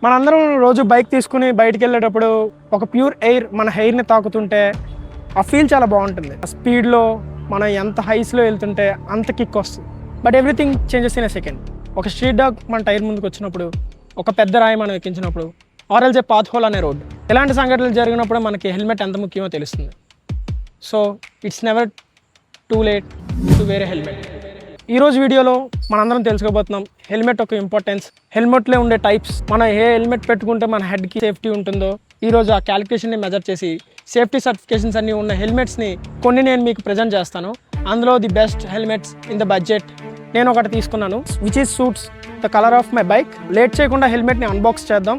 మనందరం రోజు బైక్ తీసుకుని బయటికి వెళ్ళేటప్పుడు ఒక ప్యూర్ ఎయిర్ మన హెయిర్ని తాకుతుంటే ఆ ఫీల్ చాలా బాగుంటుంది. ఆ స్పీడ్లో మనం ఎంత హైస్లో వెళ్తుంటే అంత కిక్ వస్తుంది. But everything changes in a second. ఒక స్ట్రీట్ డాగ్ మన టైర్ ముందుకు వచ్చినప్పుడు, ఒక పెద్ద రాయి మనం ఎక్కించినప్పుడు, ఆర్ఎల్జే పాత్ హోల్ అనే రోడ్, ఇలాంటి సంఘటనలు జరిగినప్పుడు మనకి హెల్మెట్ ఎంత ముఖ్యమో తెలుస్తుంది. So it's never too late to wear a helmet. ఈరోజు వీడియోలో మనందరం తెలుసుకోబోతున్నాం హెల్మెట్ ఒక ఇంపార్టెన్స్, హెల్మెట్లో ఉండే టైప్స్, మనం ఏ హెల్మెట్ పెట్టుకుంటే మన హెడ్కి సేఫ్టీ ఉంటుందో ఈరోజు ఆ క్యాలిక్యులేషన్ని మెజర్ చేసి సేఫ్టీ సర్టిఫికేషన్స్ అన్నీ ఉన్న హెల్మెట్స్ని కొన్ని నేను మీకు ప్రజెంట్ చేస్తాను. అందులో the best helmets in the budget నేను ఒకటి తీసుకున్నాను, which is suits the colour of my bike. Late చేయకుండా హెల్మెట్ని అన్బాక్స్ చేద్దాం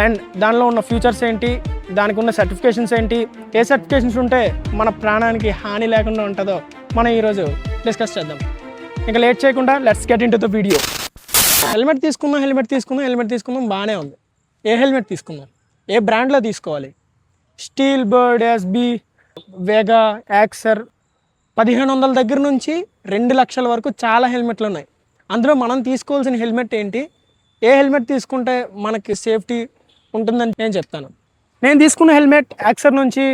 అండ్ దానిలో ఉన్న ఫీచర్స్ ఏంటి, దానికి ఉన్న సర్టిఫికేషన్స్ ఏంటి, ఏ సర్టిఫికేషన్స్ ఉంటే మన ప్రాణానికి హాని లేకుండా ఉంటుందో మనం ఈరోజు డిస్కస్ చేద్దాం. ఇంకా లేట్ చేయకుండా let's get in to the video. Helmet తీసుకుందాం బాగానే ఉంది. ఏ హెల్మెట్ తీసుకుందాం, ఏ బ్రాండ్లో తీసుకోవాలి? స్టీల్ బర్డ్, ఎస్బీ, వేగా, యాక్సర్, 1500 దగ్గర నుంచి 2 లక్షల వరకు చాలా హెల్మెట్లు ఉన్నాయి. అందులో మనం తీసుకోవాల్సిన హెల్మెట్ ఏంటి, ఏ హెల్మెట్ తీసుకుంటే మనకి సేఫ్టీ ఉంటుందని నేను చెప్తాను. నేను తీసుకున్న హెల్మెట్ యాక్సర్ నుంచి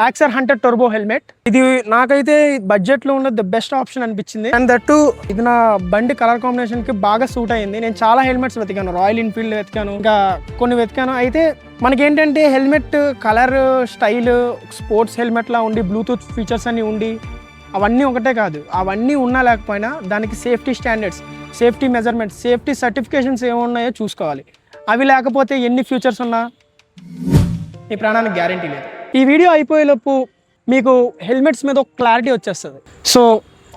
యాక్సర్ హంటర్ టర్బో హెల్మెట్. ఇది నాకైతే బడ్జెట్లో ఉన్న ద బెస్ట్ ఆప్షన్ అనిపించింది. అండ్ దట్టు ఇది నా బండి కలర్ కాంబినేషన్కి బాగా సూట్ అయ్యింది. నేను చాలా హెల్మెట్స్ వెతికాను, రాయల్ ఎన్ఫీల్డ్ వెతికాను, ఇంకా కొన్ని వెతికాను. అయితే మనకేంటంటే హెల్మెట్ కలర్, స్టైల్, స్పోర్ట్స్ హెల్మెట్లా ఉండి బ్లూటూత్ ఫీచర్స్ అన్నీ ఉండి అవన్నీ ఒకటే కాదు, అవన్నీ ఉన్నా లేకపోయినా దానికి safety standards, safety measurements, safety certifications ఏమున్నాయో చూసుకోవాలి. అవి లేకపోతే ఎన్ని ఫ్యూచర్స్ ఉన్నా ఈ ప్రాణానికి గ్యారంటీ లేదు. ఈ వీడియో అయిపోయేలోపు మీకు హెల్మెట్స్ మీద ఒక క్లారిటీ వచ్చేస్తుంది. సో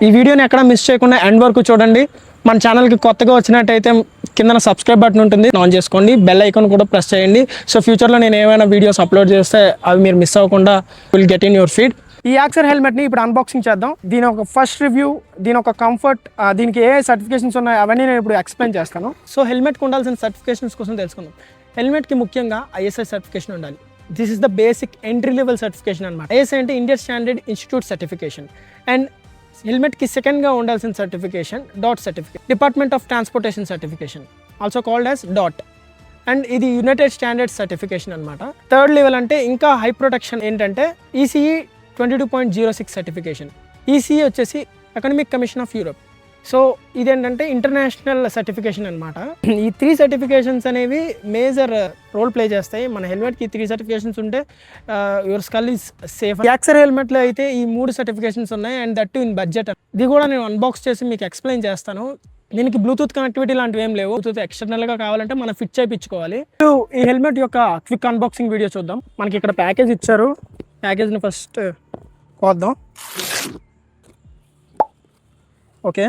ఈ వీడియోని ఎక్కడ మిస్ చేయకుండా ఎండ్ వరకు చూడండి. మన ఛానల్కి కొత్తగా వచ్చినట్టయితే కింద సబ్స్క్రైబ్ బటన్ ఉంటుంది, ఆన్ చేసుకోండి. బెల్ ఐకాన్ కూడా ప్రెస్ చేయండి. సో ఫ్యూచర్లో నేను ఏమైనా వీడియోస్ అప్లోడ్ చేస్తే అవి మీరు మిస్ అవ్వకుండా will get in your feed. ఈ యాక్సర్ హెల్మెట్ని ఇప్పుడు అన్బాక్సింగ్ చేద్దాం. దీని ఒక ఫస్ట్ రివ్యూ, దీని ఒక కంఫర్ట్, దీనికి ఏ సర్టిఫికేషన్స్ ఉన్నాయో అవన్నీ నేను ఇప్పుడు ఎక్స్ప్లెయిన్ చేస్తాను. సో హెల్మెట్కి ఉండాల్సిన సర్టిఫికేషన్స్ కోసం తెలుసుకుందాం. హెల్మెట్కి ముఖ్యంగా ఐఎస్ఐ సర్టిఫికేషన్ ఉండాలి. This is the basic entry level certification అనమాట. ఐఎస్ఐ అంటే Indian standard institute certification. And హెల్మెట్కి సెకండ్గా ఉండాల్సిన certification DOT certificate, department of transportation certification, also called as DOT. And ఇది యునైటెడ్ స్టాండర్డ్ సర్టిఫికేషన్ అనమాట. థర్డ్ లెవెల్ అంటే ఇంకా హై ప్రొటెక్షన్ ఏంటంటే ఈసీఈ 22.06 సర్టిఫికేషన్. ఈసీఈ వచ్చేసి economic commission of Europe. So ఇదేంటంటే ఇంటర్నేషనల్ సర్టిఫికేషన్ అనమాట. ఈ 3 సర్టిఫికేషన్స్ అనేవి మేజర్ రోల్ ప్లే చేస్తాయి. మన హెల్మెట్కి 3 సర్టిఫికేషన్స్ ఉంటే యువర్ స్కల్ ఈజ్ సేఫ్. యాక్సర్ హెల్మెట్లో అయితే ఈ 3 సర్టిఫికేషన్స్ ఉన్నాయి అండ్ దట్ ఇన్ బడ్జెట్. ఇది కూడా నేను అన్బాక్స్ చేసి మీకు ఎక్స్ప్లెయిన్ చేస్తాను. దీనికి బ్లూటూత్ కనెక్టివిటీ లాంటివి ఏం లేవు. బ్లూటూత్ ఎక్స్టర్నల్గా కావాలంటే మనం ఫిట్ చేయించుకోవాలి. ఈ హెల్మెట్ యొక్క క్విక్ అన్బాక్సింగ్ వీడియో చూద్దాం. మనకి ఇక్కడ ప్యాకేజ్ ఇచ్చారు. ప్యాకేజ్ని ఫస్ట్ కోద్దాం. ఓకే,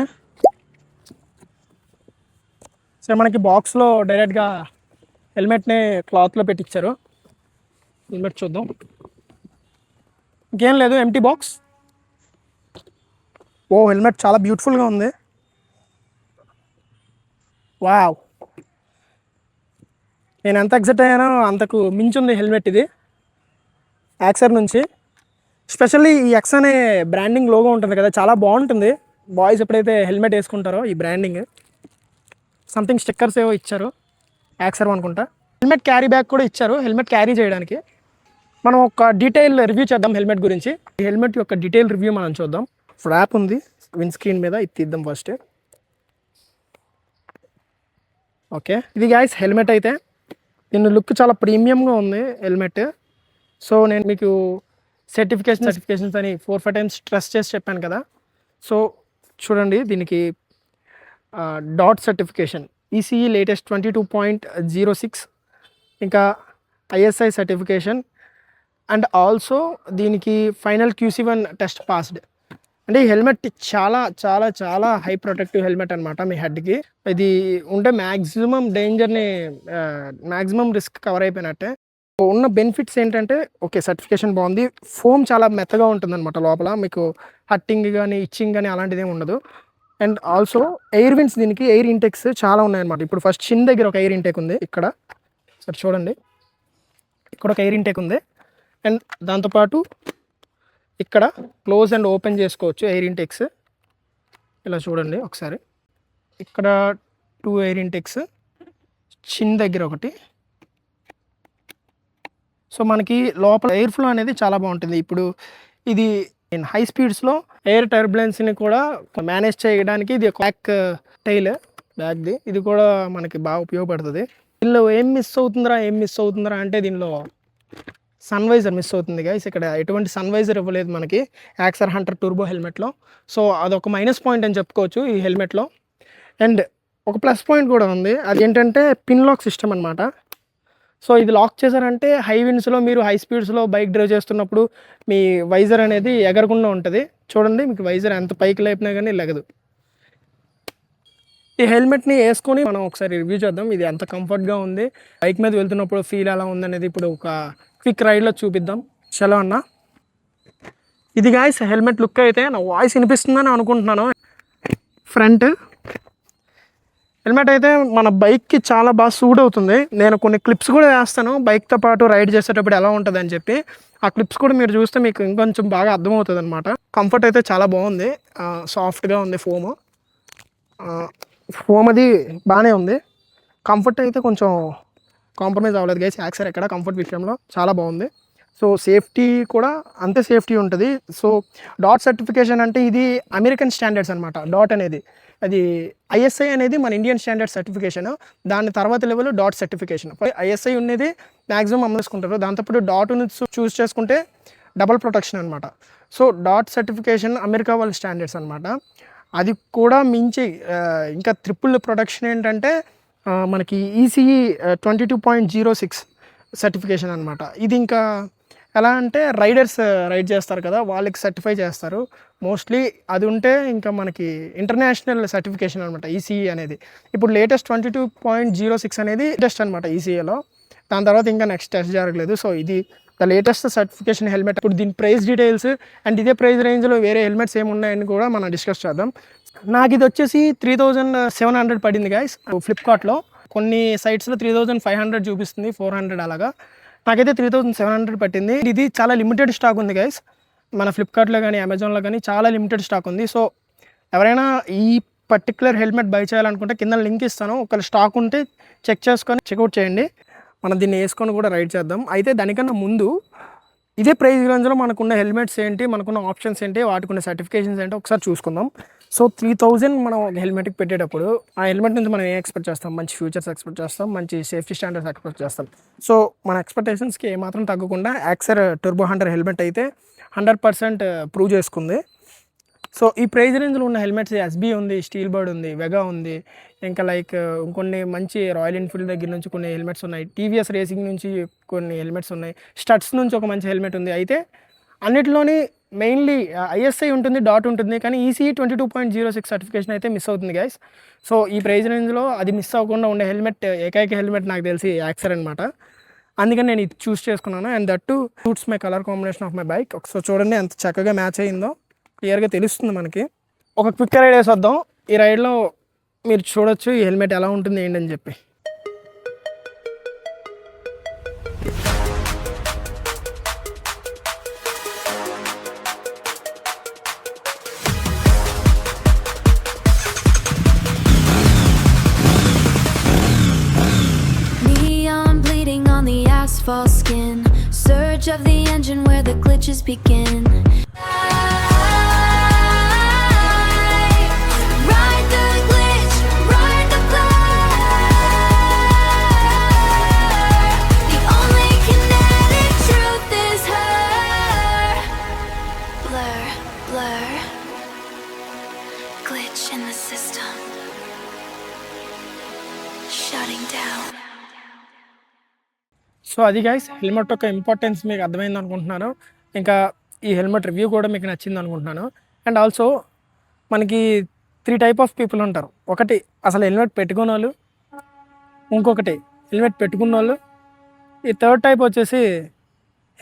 సో మనకి బాక్స్లో డైరెక్ట్గా హెల్మెట్ని క్లాత్లో పెట్టించారు. హెల్మెట్ చూద్దాం. ఇంకేం లేదు, ఎంటీ బాక్స్. ఓ, హెల్మెట్ చాలా బ్యూటిఫుల్గా ఉంది. వావ్, నేను ఎంత ఎక్సైట్ అయ్యానో అంతకు మించుంది హెల్మెట్ ఇది యాక్సర్ నుంచి. స్పెషల్లీ ఈ ఎక్స్ అనే బ్రాండింగ్ లోగో ఉంటుంది కదా, చాలా బాగుంటుంది. బాయ్స్ ఎప్పుడైతే హెల్మెట్ వేసుకుంటారో ఈ బ్రాండింగ్, సంథింగ్ స్టిక్కర్స్ ఏవో ఇచ్చారు, యాక్సర్ అనుకుంటా. హెల్మెట్ క్యారీ బ్యాగ్ కూడా ఇచ్చారు హెల్మెట్ క్యారీ చేయడానికి. మనం ఒక డీటెయిల్ రివ్యూ చేద్దాం హెల్మెట్ గురించి. ఈ హెల్మెట్ యొక్క డీటెయిల్ రివ్యూ మనం చూద్దాం. ఫ్రాప్ ఉంది విండ్ స్క్రీన్ మీద, ఇది తీద్దాం ఫస్ట్. ఓకే, ఇది గైస్ హెల్మెట్. అయితే దీని లుక్ చాలా ప్రీమియంగా ఉంది హెల్మెట్. సో నేను మీకు సర్టిఫికేషన్స్ అని 4-5 టైమ్స్ స్ట్రెస్ చేసి చెప్పాను కదా. సో చూడండి, దీనికి డాట్ సర్టిఫికేషన్, ఈసీఈ లేటెస్ట్ 22.06, ఇంకా ఐఎస్ఐ సర్టిఫికేషన్, అండ్ ఆల్సో దీనికి ఫైనల్ QC1 టెస్ట్ పాస్డ్. అంటే ఈ హెల్మెట్ చాలా చాలా చాలా హై ప్రొటెక్టివ్ హెల్మెట్ అనమాట. మీ హెడ్కి ఇది ఉంటే మ్యాక్సిమం డేంజర్ని, మ్యాక్సిమం రిస్క్ కవర్ అయిపోయినట్టే. ఉన్న బెనిఫిట్స్ ఏంటంటే, ఓకే సర్టిఫికేషన్ బాగుంది, ఫోమ్ చాలా మెత్తగా ఉంటుంది అనమాట లోపల, మీకు హట్టింగ్ కానీ ఇచ్చింగ్ కానీ అలాంటిది ఏమి ఉండదు. అండ్ ఆల్సో ఎయిర్ విన్స్, దీనికి ఎయిర్ ఇంటెక్స్ చాలా ఉన్నాయన్నమాట. ఇప్పుడు ఫస్ట్ చిన్న దగ్గర ఒక ఎయిర్ ఇంటేక్ ఉంది, ఇక్కడ సరే చూడండి, ఇక్కడ ఒక ఎయిర్ ఇంటేక్ ఉంది. అండ్ దాంతోపాటు ఇక్కడ క్లోజ్ అండ్ ఓపెన్ చేసుకోవచ్చు ఎయిర్ ఇంటెక్స్. ఇలా చూడండి ఒకసారి, ఇక్కడ 2 ఎయిర్ ఇంటెక్స్, చిన్న దగ్గర ఒకటి, సో మనకి లోపల ఎయిర్ ఫ్లో అనేది చాలా బాగుంటుంది. ఇప్పుడు ఇది హై స్పీడ్స్లో ఎయిర్ టర్బులెన్స్ని కూడా మేనేజ్ చేయడానికి ఇది బ్యాక్ టైల్ బ్యాక్ది, ఇది కూడా మనకి బాగా ఉపయోగపడుతుంది. దీనిలో ఏం మిస్ అవుతుందిరా అంటే దీనిలో సన్వైజర్ మిస్ అవుతుంది గైస్. ఇక్కడ ఎటువంటి సన్వైజర్ ఇవ్వలేదు మనకి యాక్సర్ హంటర్ టర్బో హెల్మెట్లో. సో అదొక మైనస్ పాయింట్ అని చెప్పుకోవచ్చు ఈ హెల్మెట్లో. అండ్ ఒక ప్లస్ పాయింట్ కూడా ఉంది, అదేంటంటే పిన్ లాక్ సిస్టమ్ అనమాట. సో ఇది లాక్ చేశారంటే హై విండ్స్లో మీరు హై స్పీడ్స్లో బైక్ డ్రైవ్ చేస్తున్నప్పుడు మీ వైజర్ అనేది ఎగరకుండా ఉంటుంది. చూడండి, మీకు వైజర్ ఎంత పైకి లేపినా కానీ లెగదు. ఈ హెల్మెట్ని వేసుకొని మనం ఒకసారి రివ్యూ చేద్దాం, ఇది ఎంత కంఫర్ట్గా ఉంది, బైక్ మీద వెళ్తున్నప్పుడు ఫీల్ ఎలా ఉందనేది ఇప్పుడు ఒక క్విక్ రైడ్లో చూపిద్దాం. చలో అన్న. ఇది గాయ్స్ హెల్మెట్ లుక్. అయితే నా వాయిస్ వినిపిస్తుందని అనుకుంటున్నాను. ఫ్రంట్ హెల్మెట్ అయితే మన బైక్కి చాలా బాగా సూట్ అవుతుంది. నేను కొన్ని క్లిప్స్ కూడా వేస్తాను బైక్తో పాటు రైడ్ చేసేటప్పుడు ఎలా ఉంటుంది అని చెప్పి. ఆ క్లిప్స్ కూడా మీరు చూస్తే మీకు ఇంకొంచెం బాగా అర్థమవుతుంది అనమాట. కంఫర్ట్ అయితే చాలా బాగుంది, సాఫ్ట్గా ఉంది ఫోమ్ అది బాగానే ఉంది. కంఫర్ట్ అయితే కొంచెం కాంప్రమైజ్ అవ్వలేదు గైస్ యాక్సర్ ఎక్కడ కంఫర్ట్ విషయంలో చాలా బాగుంది. సో సేఫ్టీ కూడా అంతే సేఫ్టీ ఉంటుంది. సో డాట్ సర్టిఫికేషన్ అంటే ఇది అమెరికన్ స్టాండర్డ్స్ అనమాట. డాట్ అనేది అది ఐఎస్ఐ అనేది మన ఇండియన్ స్టాండర్డ్ సర్టిఫికేషన్. దాని తర్వాత లెవెల్ డాట్ సర్టిఫికేషన్. ఐఎస్ఐ ఉన్నది మ్యాక్సిమం అమ్మేసుకుంటారు, దాంతోపాటు డాట్ని చూస్ చేసుకుంటే డబల్ ప్రొటెక్షన్ అనమాట. సో డాట్ సర్టిఫికేషన్ అమెరికా వాళ్ళ స్టాండర్డ్స్ అనమాట. అది కూడా మించి ఇంకా ట్రిపుల్ ప్రొటెక్షన్ ఏంటంటే మనకి ఈసీఈ 22.06 సర్టిఫికేషన్ అనమాట. ఇది ఇంకా ఎలా అంటే రైడర్స్ రైడ్ చేస్తారు కదా, వాళ్ళకి సర్టిఫై చేస్తారు మోస్ట్లీ. అది ఉంటే ఇంకా మనకి ఇంటర్నేషనల్ సర్టిఫికేషన్ అనమాట ఈసీఈ అనేది. ఇప్పుడు లేటెస్ట్ 22.06 అనేది టెస్ట్ అనమాట ఈసీఏలో. దాని తర్వాత ఇంకా నెక్స్ట్ టెస్ట్ జరగలేదు. సో ఇది ద లేటెస్ట్ సర్టిఫికేషన్ హెల్మెట్. ఇప్పుడు దీని ప్రైస్ డీటెయిల్స్ అండ్ ఇదే ప్రైస్ రేంజ్లో వేరే హెల్మెట్స్ ఏమున్నాయని కూడా మనం డిస్కస్ చేద్దాం. నాకు ఇది వచ్చేసి 3700 పడింది గైస్ ఫ్లిప్కార్ట్లో. కొన్ని సైట్స్లో 3500 చూపిస్తుంది, 400 అలాగా. నాకైతే 3700 పట్టింది. ఇది చాలా లిమిటెడ్ స్టాక్ ఉంది గైస్, మన ఫ్లిప్కార్ట్లో కానీ అమెజాన్లో కానీ చాలా లిమిటెడ్ స్టాక్ ఉంది. సో ఎవరైనా ఈ పర్టికులర్ హెల్మెట్ బై చేయాలనుకుంటే కింద లింక్ ఇస్తాను, ఒకవేళ స్టాక్ ఉంటే చెక్ చేసుకొని చెక్అవుట్ చేయండి. మనం దీన్ని వేసుకొని కూడా రైడ్ చేద్దాం. అయితే దానికన్నా ముందు ఇదే ప్రైస్ రేంజ్లో మనకున్న హెల్మెట్స్ ఏంటి, మనకున్న ఆప్షన్స్ ఏంటి, వాటికున్న సర్టిఫికేషన్స్ ఏంటో ఒకసారి చూసుకుందాం. సో 3000 మనం ఒక హెల్మెట్కి పెట్టేటప్పుడు ఆ హెల్మెట్ నుంచి మనం ఏం ఎక్స్పెక్ట్ చేస్తాం? మంచి ఫ్యూచర్స్ ఎక్స్పెక్ట్ చేస్తాం, మంచి సేఫ్టీ స్టాండర్డ్స్ ఎక్స్పెక్ట్ చేస్తాం. సో మన ఎక్స్పెక్టేషన్స్కి ఏమాత్రం తగ్గకుండా యాక్సర్ టర్బో హంటర్ హెల్మెట్ అయితే 100% ప్రూవ్ చేసుకుంది. సో ఈ ప్రైజ్ రేంజ్లో ఉన్న హెల్మెట్స్ ఎస్బీ ఉంది, స్టీల్ బర్డ్ ఉంది, వెగా ఉంది, ఇంకా లైక్ ఇంకొన్ని మంచి రాయల్ ఎన్ఫీల్డ్ దగ్గర నుంచి కొన్ని హెల్మెట్స్ ఉన్నాయి, టీవీఎస్ రేసింగ్ నుంచి కొన్ని హెల్మెట్స్ ఉన్నాయి, స్టడ్స్ నుంచి ఒక మంచి హెల్మెట్ ఉంది. అయితే అన్నిటిలోని మెయిన్లీ ఐఎస్ఐ ఉంటుంది, డాట్ ఉంటుంది, కానీ ఈసీఈ 22.06 సర్టిఫికేషన్ అయితే మిస్ అవుతుంది గైస్. సో ఈ ప్రైజ్ రేంజ్లో అది మిస్ అవ్వకుండా ఉండే హెల్మెట్ ఏకైక హెల్మెట్ నాకు తెలిసి యాక్సర్ అనమాట. అందుకని నేను ఇది చూస్ చేసుకున్నాను. And that to suits my colour combination of my bike. ఒకసారి చూడండి ఎంత చక్కగా మ్యాచ్ అయ్యిందో, క్లియర్గా తెలుస్తుంది మనకి. ఒక క్విక్ రైడ్ వేసొద్దాం. ఈ రైడ్లో మీరు చూడొచ్చు ఈ హెల్మెట్ ఎలా ఉంటుంది ఏంటని చెప్పి. Neon bleeding on the asphalt skin, surge of the engine where the glitches begin. So అది గైస్ హెల్మెట్ యొక్క ఇంపార్టెన్స్ మీకు అర్థమైంది అనుకుంటున్నాను. ఇంకా ఈ హెల్మెట్ రివ్యూ కూడా మీకు నచ్చింది అనుకుంటున్నాను. అండ్ ఆల్సో మనకి 3 టైప్ ఆఫ్ పీపుల్ ఉంటారు. ఒకటి అసలు హెల్మెట్ పెట్టుకున్న వాళ్ళు, ఇంకొకటి హెల్మెట్ పెట్టుకున్న వాళ్ళు, ఈ థర్డ్ టైప్ వచ్చేసి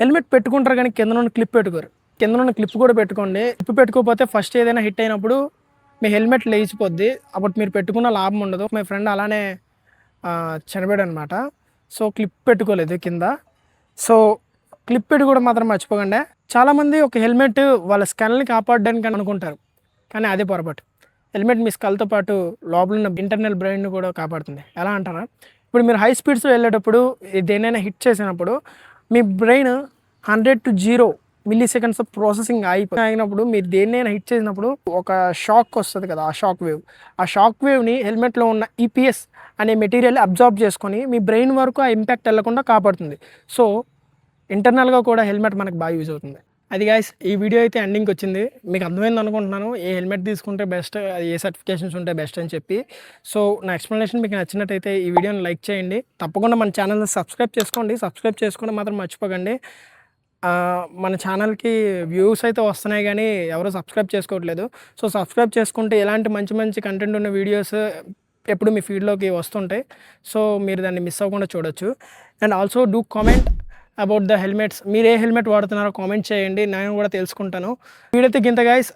హెల్మెట్ పెట్టుకుంటారు కానీ కింద నుండి క్లిప్ పెట్టుకోరు. కింద నుండి క్లిప్ కూడా పెట్టుకోండి. క్లిప్ పెట్టుకోకపోతే ఫస్ట్ ఏదైనా హిట్ అయినప్పుడు మీ హెల్మెట్ లేచిపోద్ది, అప్పుడు మీరు పెట్టుకున్న లాభం ఉండదు. మై ఫ్రెండ్ అలానే చనిపోయాడు అనమాట. సో క్లిప్ పెట్టుకోలేదు కింద. సో క్లిప్ పెట్టుకోవడం మాత్రం మర్చిపోకండి. చాలామంది ఒక హెల్మెట్ వాళ్ళ స్కల్ని కాపాడడానికి అనుకుంటారు, కానీ అదే పొరపాటు. హెల్మెట్ మీ స్కల్తో పాటు లోపల ఉన్న ఇంటర్నల్ బ్రెయిన్ని కూడా కాపాడుతుంది. ఎలా అంటారా, ఇప్పుడు మీరు హై స్పీడ్స్లో వెళ్ళేటప్పుడు దేనైనా హిట్ చేసినప్పుడు మీ brain 100 to 0 milliseconds processing అయినప్పుడు మీరు దేన్నైనా హిట్ చేసినప్పుడు ఒక షాక్ వస్తుంది కదా, ఆ షాక్ వేవ్ని హెల్మెట్లో ఉన్న ఈపీఎస్ అనే మెటీరియల్ అబ్జార్బ్ చేసుకొని మీ బ్రెయిన్ వరకు ఆ ఇంపాక్ట్ వెళ్లకుండా కాపాడుతుంది. సో ఇంటర్నల్గా కూడా హెల్మెట్ మనకు బాగా యూజ్ అవుతుంది. అది గైస్, ఈ వీడియో అయితే ఎండింగ్కి వచ్చింది. మీకు అర్థమైంది అనుకుంటున్నాను ఏ హెల్మెట్ తీసుకుంటే బెస్ట్, ఏ సర్టిఫికేషన్స్ ఉంటే బెస్ట్ అని చెప్పి. సో నా ఎక్స్ప్లెనేషన్ మీకు నచ్చినట్టయితే ఈ వీడియోని లైక్ చేయండి. తప్పకుండా మన ఛానల్ని సబ్స్క్రైబ్ చేసుకోండి. సబ్స్క్రైబ్ చేసుకుని మాత్రం మర్చిపోకండి. మన ఛానల్కి వ్యూస్ అయితే వస్తున్నాయి కానీ ఎవరు సబ్స్క్రైబ్ చేసుకోవట్లేదు. సో సబ్స్క్రైబ్ చేసుకుంటే ఇలాంటి మంచి మంచి కంటెంట్ ఉన్న వీడియోస్ ఎప్పుడు మీ ఫీడ్లోకి వస్తుంటాయి. సో మీరు దాన్ని మిస్ అవ్వకుండా చూడొచ్చు. And also do comment about the helmets. మీరు ఏ హెల్మెట్ వాడుతున్నారో కామెంట్ చేయండి, నేను కూడా తెలుసుకుంటాను. వీడియో గింత guys,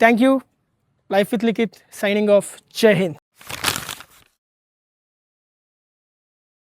thank you. Life with Likhit signing off. జై హింద్.